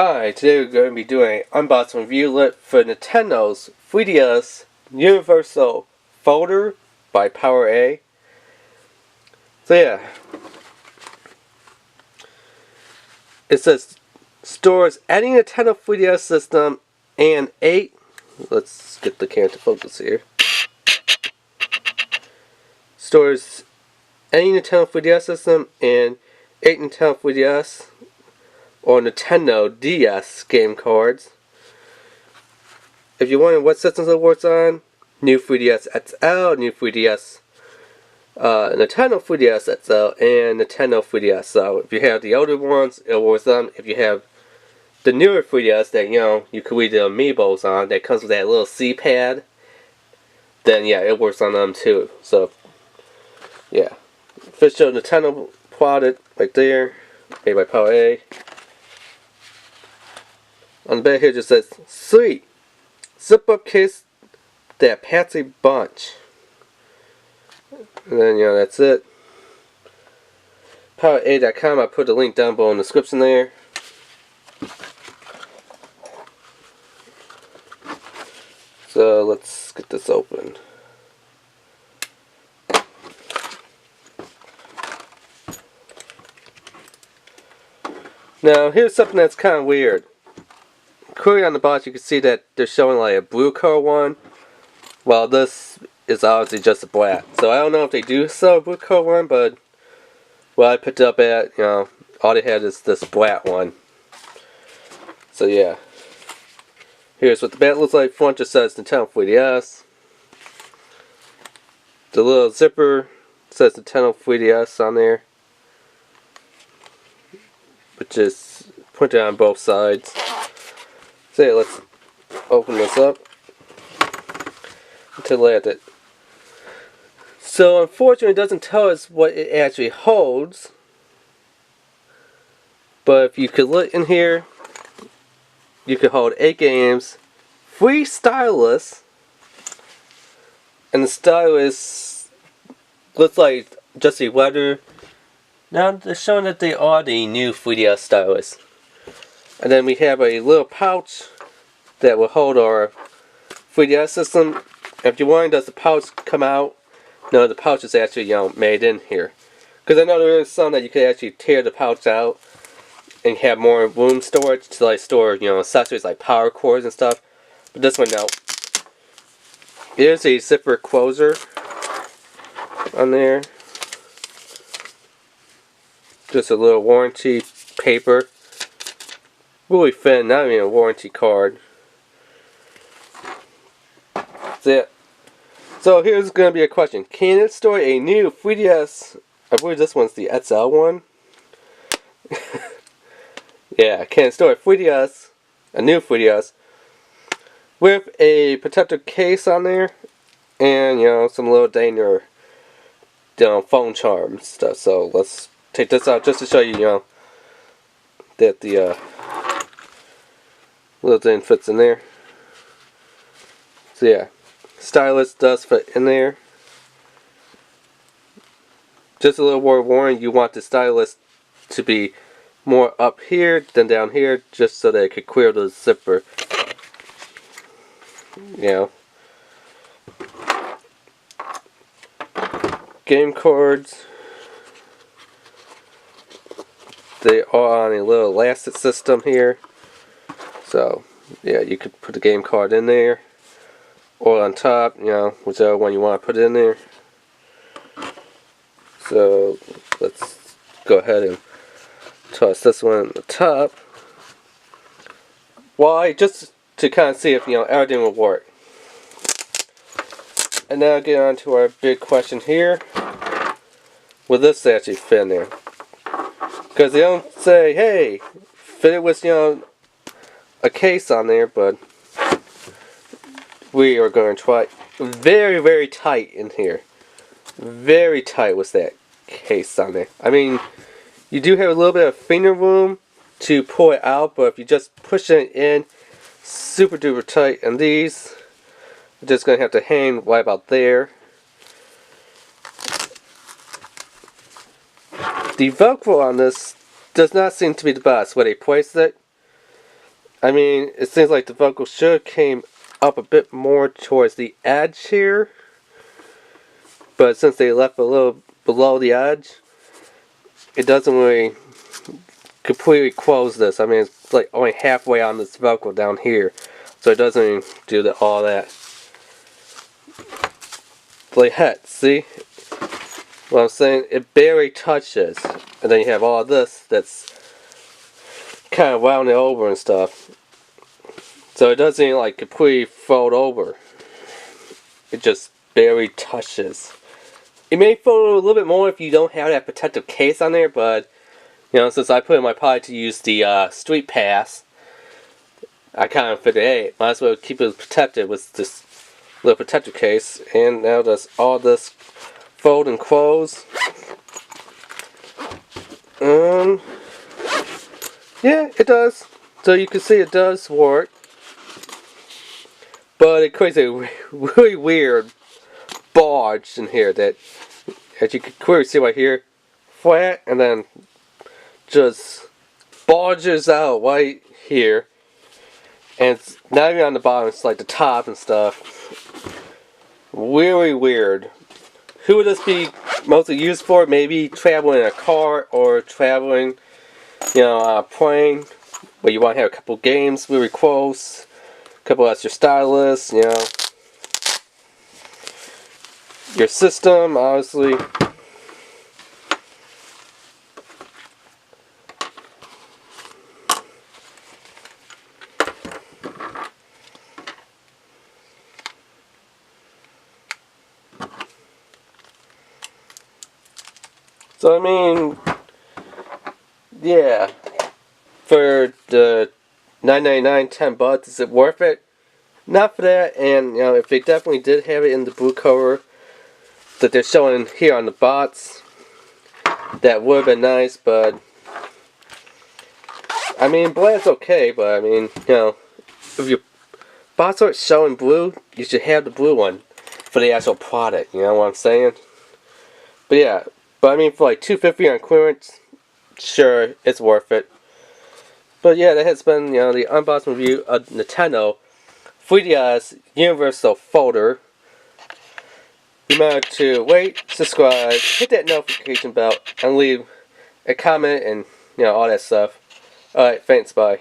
Hi, today we're going to be doing an unboxing review for Nintendo's 3DS Universal folder by PowerA. So yeah, it says stores any Nintendo 3DS system and 8, let's get the camera to focus here, stores any Nintendo 3DS system and 8 Nintendo 3DS or Nintendo DS game cards. If you're wondering what systems it works on, new 3DS XL, new 3DS, Nintendo 3DS XL, and Nintendo 3DS. So if you have the older ones, it works on. If you have the newer 3DS that you could read the amiibos on, that comes with that little C-pad, then yeah, it works on them too. So yeah, official Nintendo product right there, made by PowerA. On the back here it just says, "Sweet zip-up case that Patsy bunch." And then that's it. PowerA.com, I'll put the link down below in the description there. So let's get this open. Now here's something that's kind of weird. Clearly on the box you can see that they're showing like a blue color one, while this is obviously just a black. So I don't know if they do sell a blue color one, but what I picked up at, all they had is this black one. So yeah. Here's what the back looks like. Front just says Nintendo 3DS. The little zipper says Nintendo 3DS on there, which is printed on both sides. So yeah, let's open this up and take a look at it. So unfortunately it doesn't tell us what it actually holds, but if you could look in here, you could hold 8 games, 3 stylus, and the stylus looks like just a leather. Now they're showing that they are the new 3DS stylus. And then we have a little pouch that will hold our 3DS system. If you're wondering, does the pouch come out? No, the pouch is actually made in here. Because I know there is some that you could actually tear the pouch out and have more room storage to like store accessories like power cords and stuff. But this one, no. There's a zipper closer on there. Just a little warranty paper. Really thin, not even a warranty card. That's it. So here's going to be a question. Can it store a new 3DS? I believe this one's the XL one. Yeah, can it store a 3DS, a new 3DS, with a protective case on there, and some little danger, phone charm stuff. So let's take this out just to show you, that the little thing fits in there. So yeah, stylus does fit in there. Just a little word warning, you want the stylus to be more up here than down here, just so that it could clear the zipper. Game cards. They are on a little elastic system here. So, yeah, you could put the game card in there, or on top, whichever one you want to put in there. So, let's go ahead and toss this one on the top. Why? Just to kind of see if, everything will work. And now get on to our big question here. Will this actually fit in there? Because they don't say, hey, fit it with, a case on there, but we are going to try very, very tight in here. Very tight with that case on there. I mean, you do have a little bit of finger room to pull it out, but if you just push it in super duper tight, and these are just going to have to hang right about there. The Velcro on this does not seem to be the best where they placed it. I mean, it seems like the vocal should have came up a bit more towards the edge here. But since they left a little below the edge, it doesn't really completely close this. I mean, it's like only halfway on this vocal down here. So it doesn't even do all that. Like heck, see? What I'm saying? It barely touches. And then you have all this that's kind of rounded over and stuff. So it doesn't even like completely fold over. It just barely touches. It may fold a little bit more if you don't have that protective case on there, but you know, since I put in my pocket to use the Street Pass, I kind of figured, hey, might as well keep it protected with this little protective case. And now does all this fold and close. Yeah, it does. So you can see it does work. But it creates a really weird bulge in here that, as you can clearly see right here, flat and then just bulges out right here. And it's not even on the bottom, it's like the top and stuff. Really weird. Who would this be mostly used for? Maybe traveling in a car or traveling, you know, on a plane where you want to have a couple games really close, a couple extra stylus, you know. Your system, obviously. So I mean, yeah, for the $9.99, $10, is it worth it? Not for that, and you know, if they definitely did have it in the blue cover that they're showing here on the bots, that would have been nice, but I mean, black's okay, but I mean, you know, if your bots aren't showing blue, you should have the blue one for the actual product, you know what I'm saying? But yeah, but I mean, for like $2.50 on clearance, sure, it's worth it. But yeah, that has been, you know, the unboxing review of Nintendo 3DS Universal Folder. Remember to rate, subscribe, hit that notification bell, and leave a comment and, you know, all that stuff. Alright, thanks, bye.